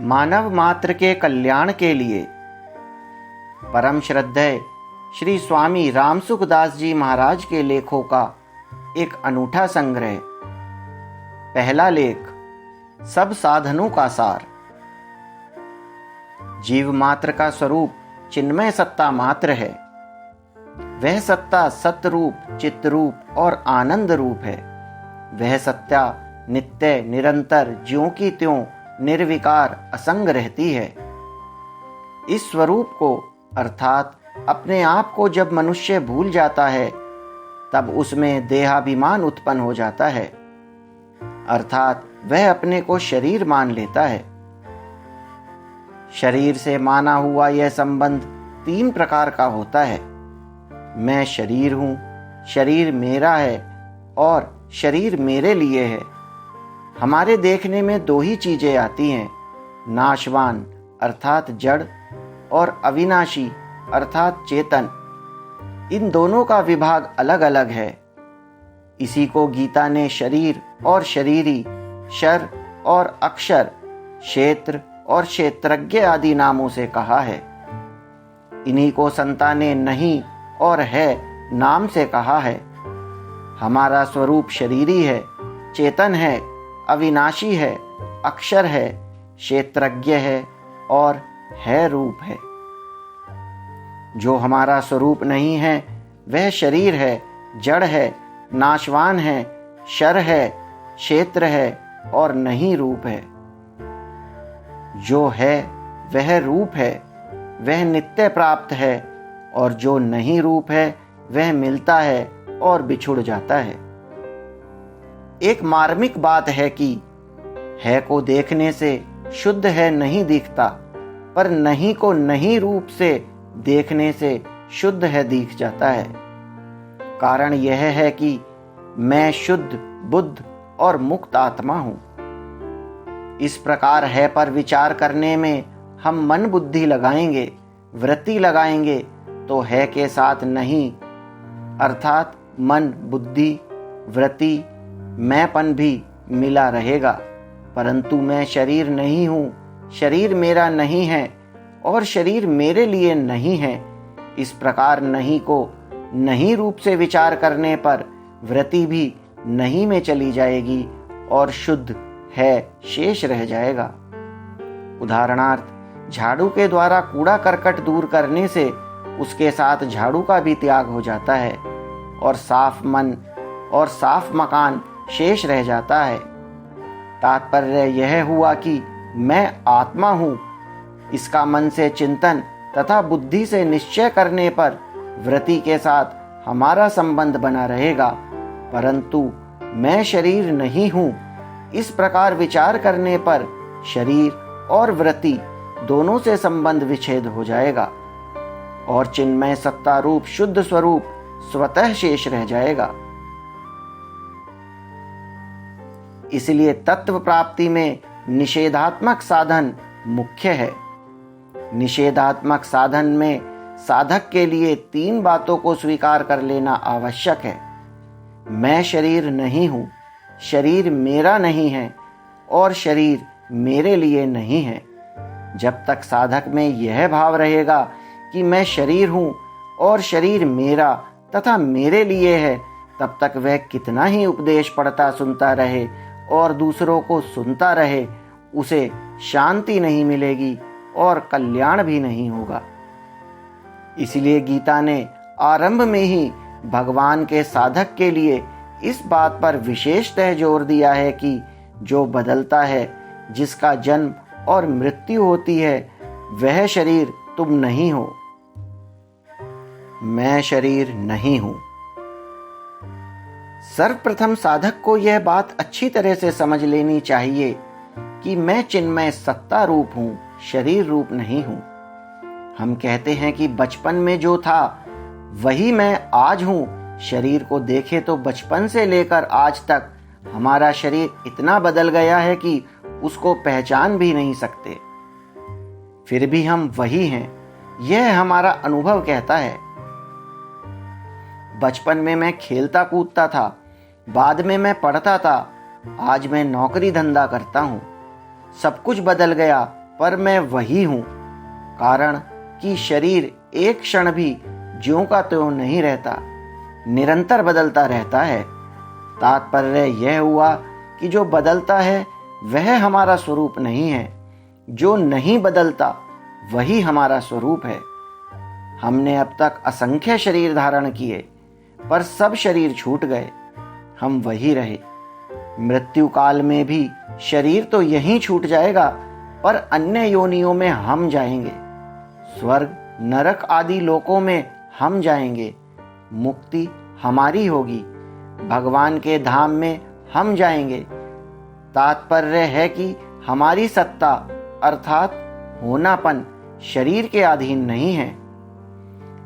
मानव मात्र के कल्याण के लिए परम श्रद्धेय श्री स्वामी रामसुखदास जी महाराज के लेखों का एक अनूठा संग्रह। पहला लेख, सब साधनों का सार। जीव मात्र का स्वरूप चिन्मय सत्ता मात्र है। वह सत्ता सत्य रूप, चित्त रूप और आनंद रूप है। वह सत्ता नित्य निरंतर ज्यों की त्यों निर्विकार असंग रहती है। इस स्वरूप को अर्थात अपने आप को जब मनुष्य भूल जाता है तब उसमें देहाभिमान उत्पन्न हो जाता है, अर्थात वह अपने को शरीर मान लेता है। शरीर से माना हुआ यह संबंध तीन प्रकार का होता है। मैं शरीर हूं, शरीर मेरा है और शरीर मेरे लिए है। हमारे देखने में दो ही चीजें आती हैं, नाशवान अर्थात जड़ और अविनाशी अर्थात चेतन। इन दोनों का विभाग अलग अलग है। इसी को गीता ने शरीर और शरीरी, शर और अक्षर, क्षेत्र और क्षेत्रज्ञ आदि नामों से कहा है। इन्हीं को संता ने नहीं और है नाम से कहा है। हमारा स्वरूप शरीरी है, चेतन है, अविनाशी है, अक्षर है, क्षेत्रज्ञ है और है रूप है। जो हमारा स्वरूप नहीं है वह शरीर है, जड़ है, नाशवान है, शर है, क्षेत्र है और नहीं रूप है। जो है वह रूप है, वह नित्य प्राप्त है और जो नहीं रूप है वह मिलता है और बिछुड़ जाता है। एक मार्मिक बात है कि है को देखने से शुद्ध है नहीं दिखता, पर नहीं को नहीं रूप से देखने से शुद्ध है दिख जाता है। कारण यह है कि मैं शुद्ध, बुद्ध और मुक्त आत्मा हूं। इस प्रकार है पर विचार करने में हम मन बुद्धि लगाएंगे, वृत्ति लगाएंगे तो है के साथ नहीं अर्थात मन, बुद्धि, वृत्ति, मैंपन भी मिला रहेगा। परंतु मैं शरीर नहीं हूं, शरीर मेरा नहीं है और शरीर मेरे लिए नहीं है। इस प्रकार नहीं को नहीं रूप से विचार करने पर वृत्ति भी नहीं में चली जाएगी और शुद्ध है शेष रह जाएगा। उदाहरणार्थ, झाड़ू के द्वारा कूड़ा करकट दूर करने से उसके साथ झाड़ू का भी त्याग हो जाता है और साफ मन और साफ मकान शेष रह जाता है। तात्पर्य यह हुआ कि मैं आत्मा हूं। इसका मन से चिंतन तथा बुद्धि से निश्चय करने पर वृत्ति के साथ हमारा संबंध बना रहेगा, परंतु मैं शरीर नहीं हूं। इस प्रकार विचार करने पर शरीर और वृत्ति दोनों से संबंध विच्छेद हो जाएगा और चिन्मय सत्ता रूप शुद्ध स्वरूप स्वतः शेष रह जाएगा। इसलिए तत्व प्राप्ति में निषेधात्मक साधन मुख्य है। निषेधात्मक साधन में साधक के लिए तीन बातों को स्वीकार कर लेना आवश्यक है। मैं शरीर नहीं हूं, शरीर मेरा नहीं है और शरीर मेरे लिए नहीं है। जब तक साधक में यह भाव रहेगा कि मैं शरीर हूं और शरीर मेरा तथा मेरे लिए है, तब तक वह कितना ही उपदेश पढ़ता सुनता रहे और दूसरों को सुनता रहे, उसे शांति नहीं मिलेगी और कल्याण भी नहीं होगा। इसलिए गीता ने आरंभ में ही भगवान के साधक के लिए इस बात पर विशेषतः जोर दिया है कि जो बदलता है, जिसका जन्म और मृत्यु होती है, वह शरीर तुम नहीं हो। मैं शरीर नहीं हूं। सर्वप्रथम साधक को यह बात अच्छी तरह से समझ लेनी चाहिए कि मैं चिन्मय सत्ता रूप हूं, शरीर रूप नहीं हूं। हम कहते हैं कि बचपन में जो था वही मैं आज हूं। शरीर को देखे तो बचपन से लेकर आज तक हमारा शरीर इतना बदल गया है कि उसको पहचान भी नहीं सकते। फिर भी हम वही हैं, यह हमारा अनुभव कहता है। बचपन में मैं खेलता कूदता था, बाद में मैं पढ़ता था, आज मैं नौकरी धंधा करता हूं। सब कुछ बदल गया, पर मैं वही हूँ, कारण कि शरीर एक क्षण भी ज्यों का त्यों नहीं रहता, निरंतर बदलता रहता है। तात्पर्य यह हुआ कि जो बदलता है वह हमारा स्वरूप नहीं है, जो नहीं बदलता वही हमारा स्वरूप है। हमने अब तक असंख्य शरीर धारण किए, पर सब शरीर छूट गए, हम वही रहे। मृत्यु काल में भी शरीर तो यहीं छूट जाएगा, पर अन्य योनियों में हम जाएंगे। स्वर्ग नरक आदि लोकों में हम जाएंगे, मुक्ति हमारी होगी, भगवान के धाम में हम जाएंगे। तात्पर्य है कि हमारी सत्ता अर्थात होनापन शरीर के अधीन नहीं है।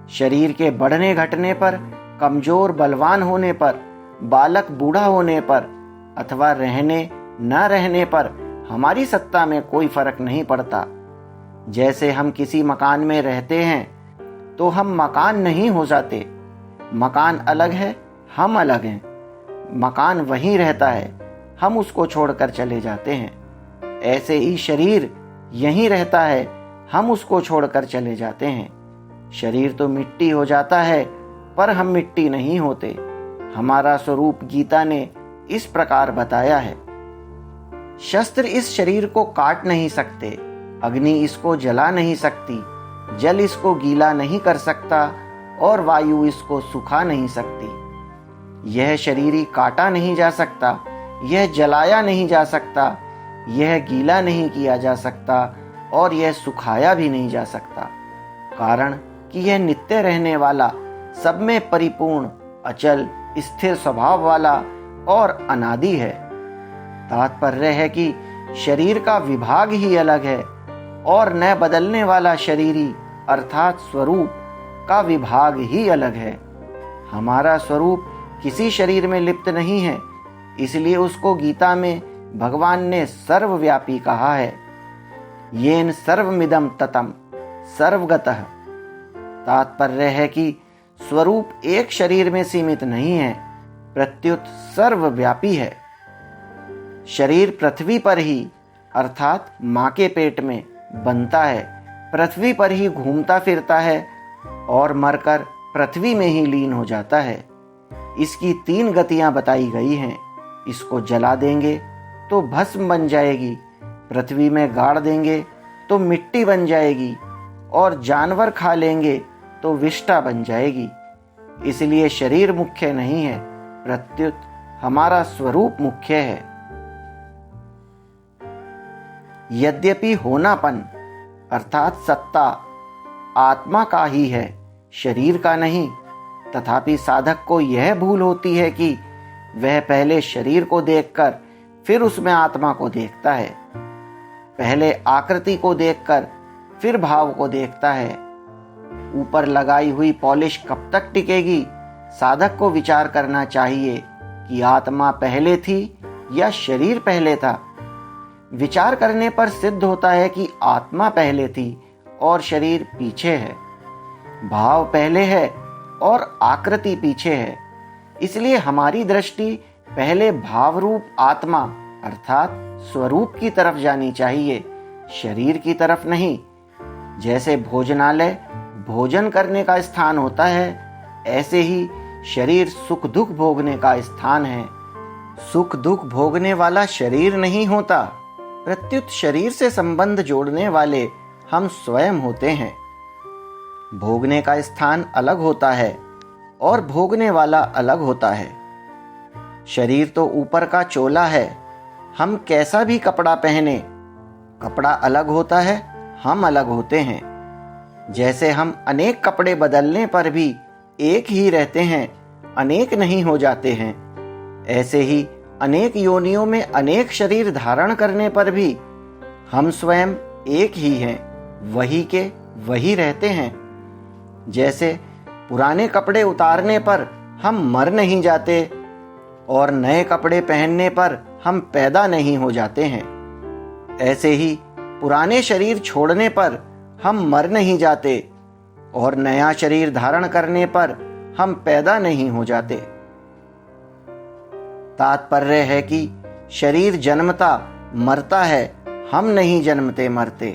शरीर के बढ़ने घटने पर, कमजोर बलवान होने पर, बालक बूढ़ा होने पर अथवा रहने न रहने पर हमारी सत्ता में कोई फर्क नहीं पड़ता। जैसे हम किसी मकान में रहते हैं तो हम मकान नहीं हो जाते, मकान अलग है, हम अलग हैं। मकान वहीं रहता है, हम उसको छोड़कर चले जाते हैं। ऐसे ही शरीर यहीं रहता है, हम उसको छोड़कर चले जाते हैं। शरीर तो मिट्टी हो जाता है, पर हम मिट्टी नहीं होते। हमारा स्वरूप गीता ने इस प्रकार बताया है। शस्त्र इस शरीर को काट नहीं सकते, अग्नि इसको जला नहीं सकती, जल इसको गीला नहीं कर सकता और वायु इसको सुखा नहीं सकती। यह शरीर ही काटा नहीं जा सकता, यह जलाया नहीं जा सकता, यह गीला नहीं किया जा सकता और यह सुखाया भी नहीं जा सकता, कारण कि यह नित्य रहने वाला, सब में परिपूर्ण, अचल, स्थिर स्वभाव वाला और अनादि है। तात्पर्य है कि शरीर का विभाग ही अलग है और न बदलने वाला शरीरी अर्थात स्वरूप का विभाग ही अलग है। हमारा स्वरूप किसी शरीर में लिप्त नहीं है, इसलिए उसको गीता में भगवान ने सर्वव्यापी कहा है। येन सर्वमिदं ततं सर्वगतः। तात्पर्य है कि स्वरूप एक शरीर में सीमित नहीं है, प्रत्युत सर्वव्यापी है। शरीर पृथ्वी पर ही अर्थात माँ के पेट में बनता है, पृथ्वी पर ही घूमता फिरता है और मरकर पृथ्वी में ही लीन हो जाता है। इसकी 3 गतियां बताई गई हैं। इसको जला देंगे तो भस्म बन जाएगी, पृथ्वी में गाड़ देंगे तो मिट्टी बन जाएगी और जानवर खा लेंगे तो विष्ठा बन जाएगी। इसलिए शरीर मुख्य नहीं है, प्रत्युत हमारा स्वरूप मुख्य है। यद्यपि होनापन अर्थात सत्ता आत्मा का ही है, शरीर का नहीं, तथापि साधक को यह भूल होती है कि वह पहले शरीर को देखकर फिर उसमें आत्मा को देखता है, पहले आकृति को देखकर फिर भाव को देखता है। ऊपर लगाई हुई पॉलिश कब तक टिकेगी? साधक को विचार करना चाहिए कि आत्मा पहले थी या शरीर पहले था। विचार करने पर सिद्ध होता है कि आत्मा पहले थी और शरीर पीछे है, भाव पहले है और आकृति पीछे है। इसलिए हमारी दृष्टि पहले भाव रूप आत्मा अर्थात स्वरूप की तरफ जानी चाहिए, शरीर की तरफ नहीं। जैसे भोजनालय भोजन करने का स्थान होता है, ऐसे ही शरीर सुख दुख भोगने का स्थान है। सुख दुख भोगने वाला शरीर नहीं होता, प्रत्युत शरीर से संबंध जोड़ने वाले हम स्वयं होते हैं। भोगने का स्थान अलग होता है और भोगने वाला अलग होता है। शरीर तो ऊपर का चोला है, हम कैसा भी कपड़ा पहने, कपड़ा अलग होता है, हम अलग होते हैं। जैसे हम अनेक कपड़े बदलने पर भी एक ही रहते हैं, अनेक नहीं हो जाते हैं, ऐसे ही अनेक योनियों में अनेक शरीर धारण करने पर भी हम स्वयं एक ही हैं, वही के वही रहते हैं। जैसे पुराने कपड़े उतारने पर हम मर नहीं जाते और नए कपड़े पहनने पर हम पैदा नहीं हो जाते हैं, ऐसे ही पुराने शरीर छोड़ने पर हम मर नहीं जाते और नया शरीर धारण करने पर हम पैदा नहीं हो जाते। तात्पर्य है कि शरीर जन्मता मरता है हम नहीं जन्मते मरते।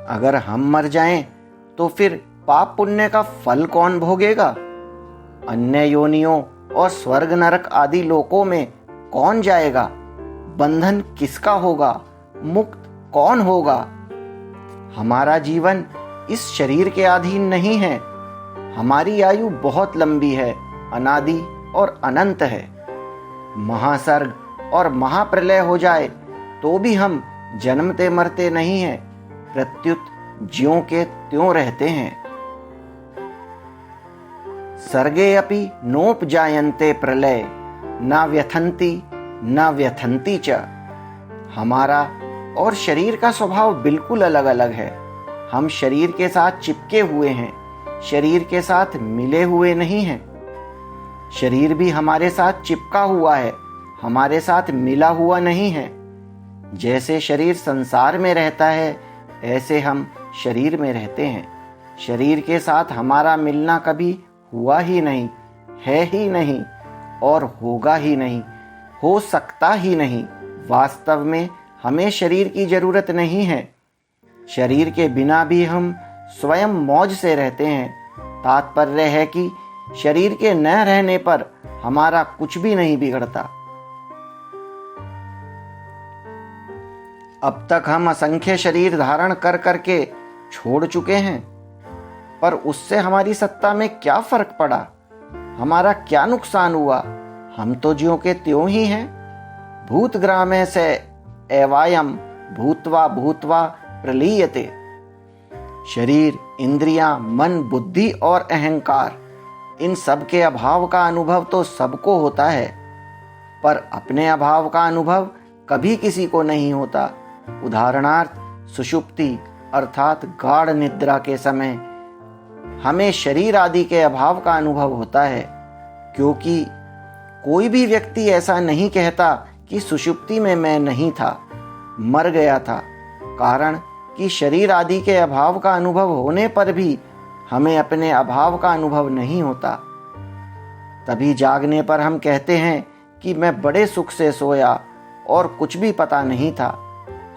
अगर हम मर जाएं तो फिर पाप पुण्य का फल कौन भोगेगा? अन्य योनियों और स्वर्ग नरक आदि लोकों में कौन जाएगा? बंधन किसका होगा? मुक्त कौन होगा? हमारा जीवन इस शरीर के अधीन नहीं है। हमारी आयु बहुत लंबी है, अनादि और अनंत है। महासर्ग और महाप्रलय हो जाए तो भी हम जन्मते मरते नहीं हैं, प्रत्युत ज्यों के त्यों रहते हैं। सर्गे अपि नोपजायन्ते प्रलय, न व्यथन्ति च। हमारा और शरीर का स्वभाव बिल्कुल अलग अलग है। हम शरीर के साथ चिपके हुए हैं, शरीर के साथ मिले हुए नहीं हैं। शरीर भी हमारे साथ चिपका हुआ है, हमारे साथ मिला हुआ नहीं है। जैसे शरीर संसार में रहता है, ऐसे हम शरीर में रहते हैं। शरीर के साथ हमारा मिलना कभी हुआ ही नहीं, है ही नहीं और होगा ही नहीं, हो सकता ही नहीं। वास्तव में हमें शरीर की जरूरत नहीं है। शरीर के बिना भी हम स्वयं मौज से रहते हैं। तात्पर्य है कि शरीर के न रहने पर हमारा कुछ भी नहीं बिगड़ता। अब तक हम असंख्य शरीर धारण कर करके छोड़ चुके हैं, पर उससे हमारी सत्ता में क्या फर्क पड़ा? हमारा क्या नुकसान हुआ? हम तो ज्यों के त्यों ही हैं। भूतग्रामे से एवायम भूत्वा भूत्वा प्रलीयते। शरीर, इंद्रियां, मन, बुद्धि और अहंकार, इन सब के अभाव का अनुभव तो सबको होता है, पर अपने अभाव का अनुभव कभी किसी को नहीं होता। उदाहरणार्थ, सुषुप्ति अर्थात गाढ़ निद्रा के समय हमें शरीर आदि के अभाव का अनुभव होता है, क्योंकि कोई भी व्यक्ति ऐसा नहीं कहता कि सुषुप्ति में मैं नहीं था, मर गया था। कारण कि शरीर आदि के अभाव का अनुभव होने पर भी हमें अपने अभाव का अनुभव नहीं होता। तभी जागने पर हम कहते हैं कि मैं बड़े सुख से सोया और कुछ भी पता नहीं था।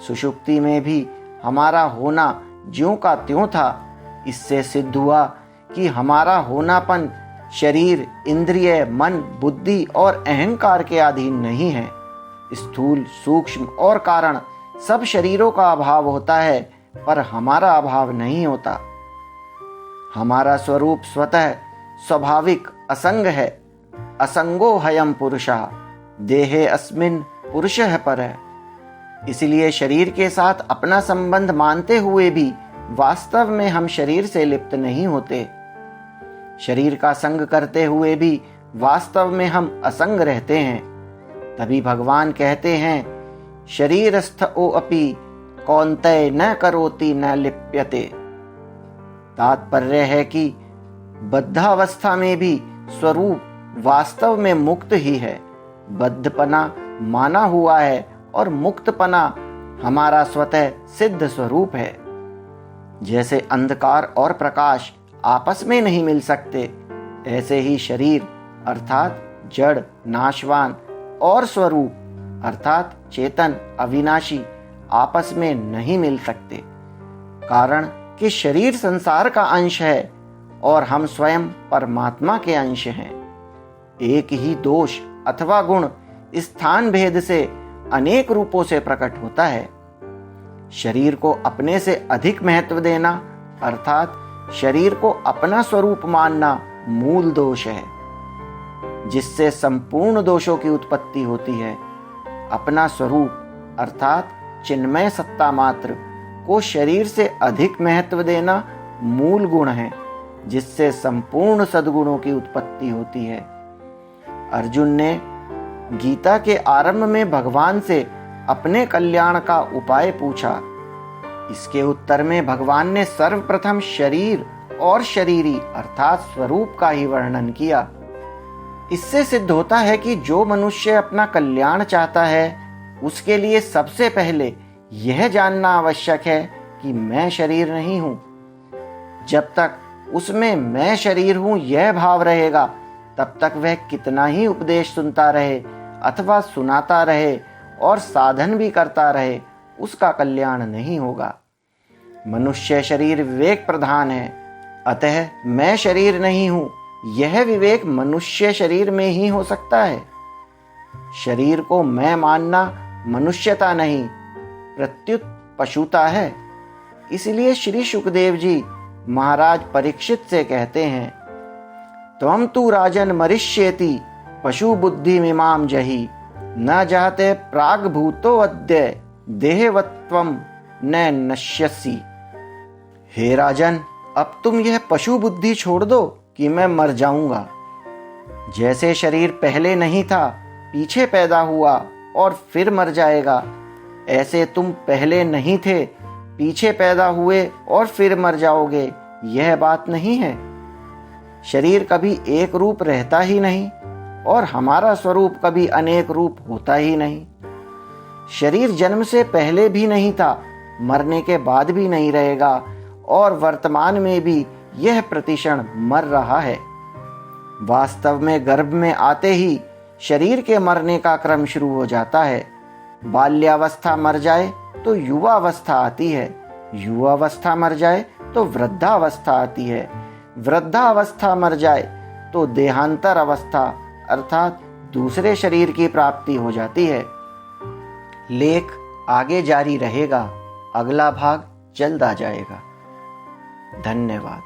सुषुप्ति में भी हमारा होना ज्यों का त्यों था। इससे सिद्ध हुआ कि हमारा होनापन शरीर, इंद्रिय, मन, बुद्धि और अहंकार के अधीन नहीं है। स्थूल, सूक्ष्म और कारण सब शरीरों का अभाव होता है, पर हमारा अभाव नहीं होता। हमारा स्वरूप स्वतः स्वाभाविक असंग है। असंगो हयम पुरुषः देहे अस्मिन् पुरुषः परः। इसलिए शरीर के साथ अपना संबंध मानते हुए भी वास्तव में हम शरीर से लिप्त नहीं होते। शरीर का संग करते हुए भी वास्तव में हम असंग रहते हैं। तभी भगवान कहते हैं, शरीरस्थ ओ अपि कौन्तेय न करोति न लिप्यते। तात्पर्य है कि बद्धावस्था में भी स्वरूप वास्तव में मुक्त ही है। बद्धपना माना हुआ है और मुक्तपना हमारा स्वतः सिद्ध स्वरूप है। जैसे अंधकार और प्रकाश आपस में नहीं मिल सकते, ऐसे ही शरीर अर्थात जड़, नाशवान और स्वरूप अर्थात चेतन, अविनाशी आपस में नहीं मिल सकते। कारण कि शरीर संसार का अंश है और हम स्वयं परमात्मा के अंश हैं। एक ही दोष अथवा गुण स्थान भेद से अनेक रूपों से प्रकट होता है। शरीर को अपने से अधिक महत्व देना अर्थात शरीर को अपना स्वरूप मानना मूल दोष है, जिससे संपूर्ण दोषों की उत्पत्ति होती है। अपना स्वरूप अर्थात चिन्मय सत्ता मात्र को शरीर से अधिक महत्व देना मूल गुण है, जिससे संपूर्ण सद्गुणों की उत्पत्ति होती है। अर्जुन ने गीता के आरंभ में भगवान से अपने कल्याण का उपाय पूछा। इसके उत्तर में भगवान ने सर्वप्रथम शरीर और शरीरी अर्थात स्वरूप का ही वर्णन किया। इससे सिद्ध होता है कि जो मनुष्य अपना कल्याण चाहता है, उसके लिए सबसे पहले यह जानना आवश्यक है कि मैं शरीर नहीं हूं। जब तक उसमें मैं शरीर हूं यह भाव रहेगा, तब तक वह कितना ही उपदेश सुनता रहे अथवा सुनाता रहे और साधन भी करता रहे, उसका कल्याण नहीं होगा। मनुष्य शरीर विवेक प्रधान है, अतः मैं शरीर नहीं हूं, यह विवेक मनुष्य शरीर में ही हो सकता है। शरीर को मैं मानना मनुष्यता नहीं, प्रत्युत पशुता है। इसलिए श्री सुखदेव जी महाराज परीक्षित से कहते हैं, त्वं तु राजन मरिष्येति पशु बुद्धि मिमाम जहि, न जाते प्राग भूतो अद्य देहवत्वम न नश्यसि। हे राजन, अब तुम यह पशु बुद्धि छोड़ दो कि मैं मर जाऊंगा। जैसे शरीर पहले नहीं था, पीछे पैदा हुआ और फिर मर जाएगा, ऐसे तुम पहले नहीं थे, पीछे पैदा हुए और फिर मर जाओगे, यह बात नहीं है। शरीर कभी एक रूप रहता ही नहीं और हमारा स्वरूप कभी अनेक रूप होता ही नहीं। शरीर जन्म से पहले भी नहीं था, मरने के बाद भी नहीं रहेगा और वर्तमान में भी यह प्रतिक्षण मर रहा है। वास्तव में गर्भ में आते ही शरीर के मरने का क्रम शुरू हो जाता है। बाल्यावस्था मर जाए तो युवावस्था आती है, युवावस्था मर जाए तो वृद्धावस्था आती है, वृद्धावस्था मर जाए तो देहांतर अवस्था अर्थात दूसरे शरीर की प्राप्ति हो जाती है। लेख आगे जारी रहेगा, अगला भाग जल्द आ जाएगा। धन्यवाद।